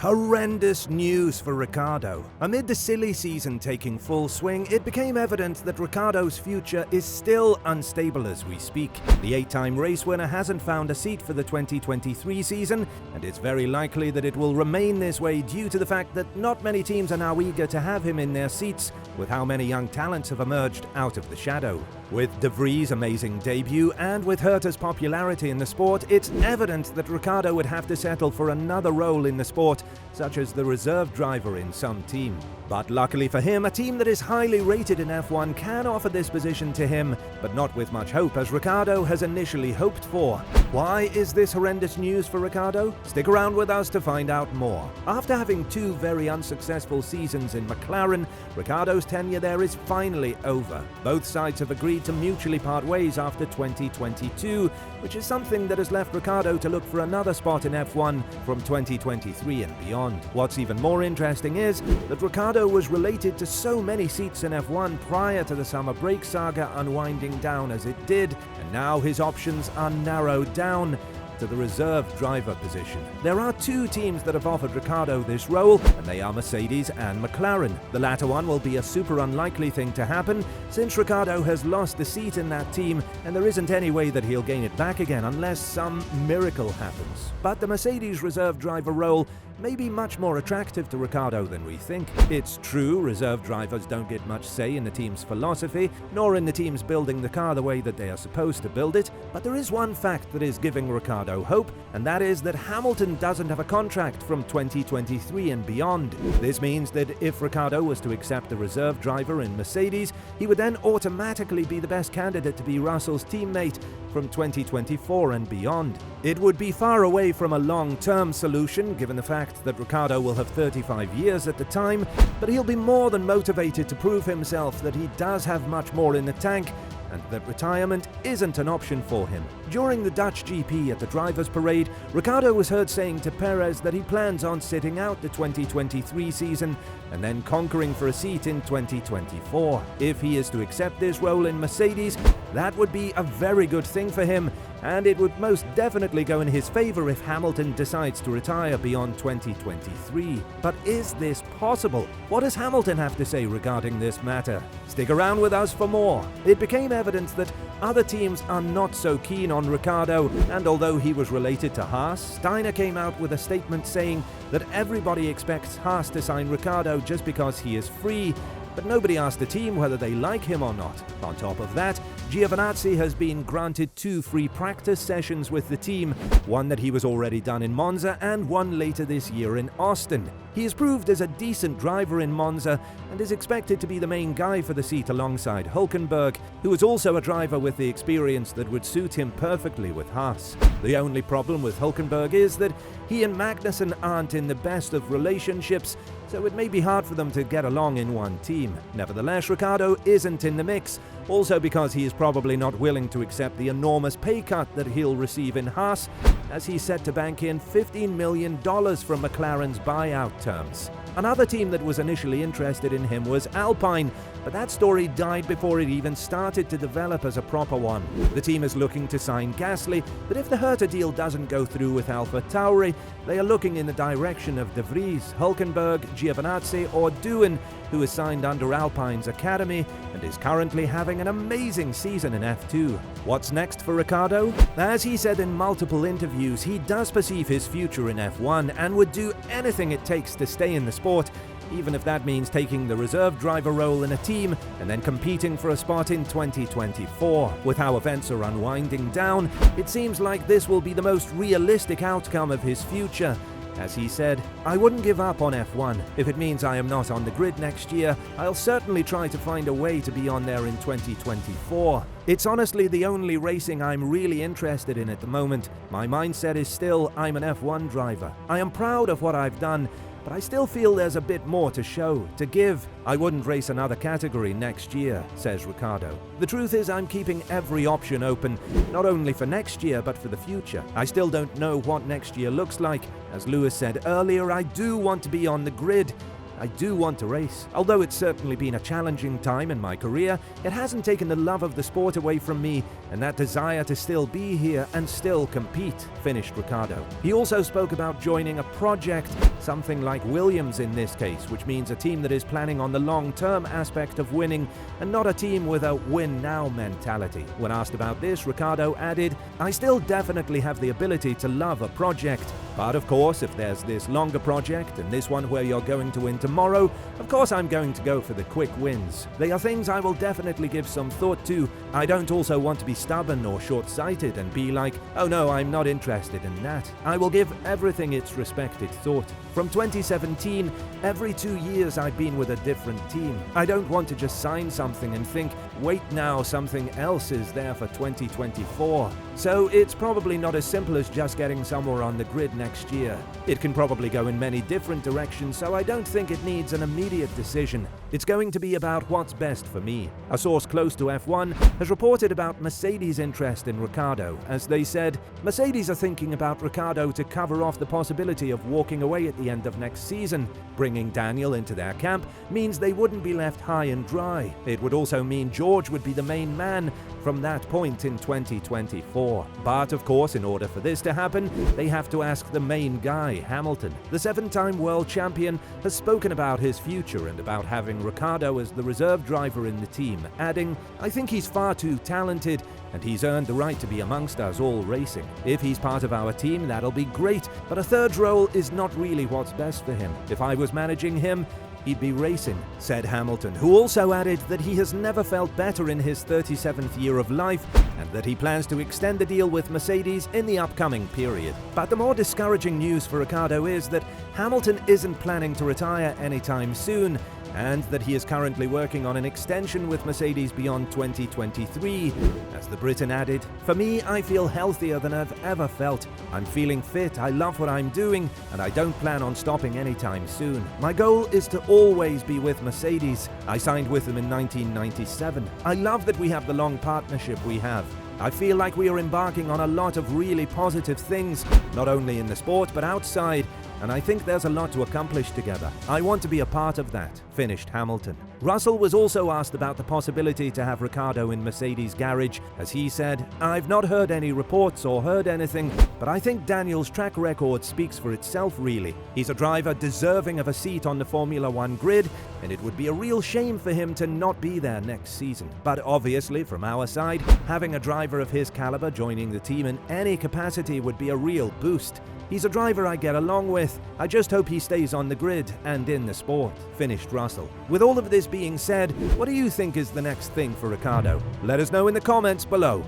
Horrendous news for Ricciardo. Amid the silly season taking full swing, it became evident that Ricciardo's future is still unstable as we speak. The 8-time race winner hasn't found a seat for the 2023 season, and it's very likely that it will remain this way due to the fact that not many teams are now eager to have him in their seats, with how many young talents have emerged out of the shadow. With Vries' amazing debut and with Herta's popularity in the sport, it's evident that Ricciardo would have to settle for another role in the sport, such as the reserve driver in some team. But luckily for him, a team that is highly rated in F1 can offer this position to him, but not with much hope as Ricciardo has initially hoped for. Why is this horrendous news for Ricciardo? Stick around with us to find out more. After having two very unsuccessful seasons in McLaren, Ricciardo's tenure there is finally over. Both sides have agreed to mutually part ways after 2022, which is something that has left Ricciardo to look for another spot in F1 from 2023 and beyond. What's even more interesting is that Ricciardo was related to so many seats in F1 prior to the summer break saga unwinding down as it did, and now his options are narrowed down to the reserve driver position. There are two teams that have offered Ricciardo this role, and they are Mercedes and McLaren. The latter one will be a super unlikely thing to happen, since Ricciardo has lost the seat in that team, and there isn't any way that he'll gain it back again unless some miracle happens. But the Mercedes reserve driver role may be much more attractive to Ricciardo than we think. It's true, reserve drivers don't get much say in the team's philosophy, nor in the teams building the car the way that they are supposed to build it, but there is one fact that is giving Ricciardo hope, and that is that Hamilton doesn't have a contract from 2023 and beyond. This means that if Ricciardo was to accept the reserve driver in Mercedes, he would then automatically be the best candidate to be Russell's teammate from 2024 and beyond. It would be far away from a long-term solution, given the fact that Ricciardo will have 35 years at the time, but he'll be more than motivated to prove himself that he does have much more in the tank, and that retirement isn't an option for him. During the Dutch GP at the Drivers' Parade, Ricciardo was heard saying to Perez that he plans on sitting out the 2023 season and then conquering for a seat in 2024. If he is to accept this role in Mercedes, that would be a very good thing for him, and it would most definitely go in his favor if Hamilton decides to retire beyond 2023. But is this possible? What does Hamilton have to say regarding this matter? Stick around with us for more. It became evident that other teams are not so keen on Ricciardo, and although he was related to Haas, Steiner came out with a statement saying that everybody expects Haas to sign Ricciardo just because he is free, but nobody asked the team whether they like him or not. On top of that, Giovinazzi has been granted 2 free practice sessions with the team, one that he was already done in Monza and one later this year in Austin. He has proved as a decent driver in Monza and is expected to be the main guy for the seat alongside Hülkenberg, who is also a driver with the experience that would suit him perfectly with Haas. The only problem with Hülkenberg is that he and Magnussen aren't in the best of relationships, so it may be hard for them to get along in one team. Nevertheless, Ricciardo isn't in the mix, also because he is probably not willing to accept the enormous pay cut that he'll receive in Haas, as he's set to bank in $15 million from McLaren's buyout terms. Another team that was initially interested in him was Alpine, but that story died before it even started to develop as a proper one. The team is looking to sign Gasly, but if the Herta deal doesn't go through with AlphaTauri, they are looking in the direction of De Vries, Hülkenberg, Giovinazzi or Doohan, who is signed under Alpine's academy and is currently having an amazing season in F2. What's next for Ricciardo? As he said in multiple interviews, he does perceive his future in F1 and would do anything it takes to stay in the sport, even if that means taking the reserve driver role in a team and then competing for a spot in 2024. With how events are unwinding down, it seems like this will be the most realistic outcome of his future. As he said, "I wouldn't give up on F1. If it means I am not on the grid next year, I'll certainly try to find a way to be on there in 2024. It's honestly the only racing I'm really interested in at the moment. My mindset is still I'm an F1 driver. I am proud of what I've done, but I still feel there's a bit more to show, to give. I wouldn't race another category next year," says Ricciardo. "The truth is I'm keeping every option open, not only for next year but for the future. I still don't know what next year looks like. As Lewis said earlier, I do want to be on the grid. I do want to race. Although it's certainly been a challenging time in my career, it hasn't taken the love of the sport away from me and that desire to still be here and still compete, finished Ricciardo. He also spoke about joining a project, something like Williams in this case, which means a team that is planning on the long-term aspect of winning and not a team with a win-now mentality. When asked about this, Ricciardo added, "I still definitely have the ability to love a project. But of course, if there's this longer project and this one where you're going to win tomorrow, of course I'm going to go for the quick wins. They are things I will definitely give some thought to. I don't also want to be stubborn or short-sighted and be like, oh no, I'm not interested in that. I will give everything its respected thought. From 2017, every 2 years I've been with a different team. I don't want to just sign something and think, wait now, something else is there for 2024. So it's probably not as simple as just getting somewhere on the grid next year. It can probably go in many different directions, so I don't think it needs an immediate decision. It's going to be about what's best for me." A source close to F1 has reported about Mercedes' interest in Ricciardo, as they said, "Mercedes are thinking about Ricciardo to cover off the possibility of walking away at the end of next season. Bringing Daniel into their camp means they wouldn't be left high and dry. It would also mean George would be the main man from that point in 2024. But of course, in order for this to happen, they have to ask the main guy, Hamilton. The 7-time world champion has spoken about his future and about having Ricciardo as the reserve driver in the team, adding, "I think he's far too talented and he's earned the right to be amongst us all racing. If he's part of our team, that'll be great, but a third role is not really what's best for him. If I was managing him, he'd be racing," said Hamilton, who also added that he has never felt better in his 37th year of life and that he plans to extend the deal with Mercedes in the upcoming period. But the more discouraging news for Ricciardo is that Hamilton isn't planning to retire anytime soon, and that he is currently working on an extension with Mercedes beyond 2023. As the Briton added, "For me, I feel healthier than I've ever felt. I'm feeling fit, I love what I'm doing, and I don't plan on stopping anytime soon. My goal is to always be with Mercedes. I signed with them in 1997. I love that we have the long partnership we have. I feel like we are embarking on a lot of really positive things, not only in the sport but outside, and I think there's a lot to accomplish together. I want to be a part of that," finished Hamilton. Russell was also asked about the possibility to have Ricciardo in Mercedes' garage, as he said, "I've not heard any reports or heard anything, but I think Daniel's track record speaks for itself really. He's a driver deserving of a seat on the Formula One grid, and it would be a real shame for him to not be there next season. But obviously, from our side, having a driver of his caliber joining the team in any capacity would be a real boost. He's a driver I get along with. I just hope he stays on the grid and in the sport," finished Russell. With all of this being said, what do you think is the next thing for Ricciardo? Let us know in the comments below.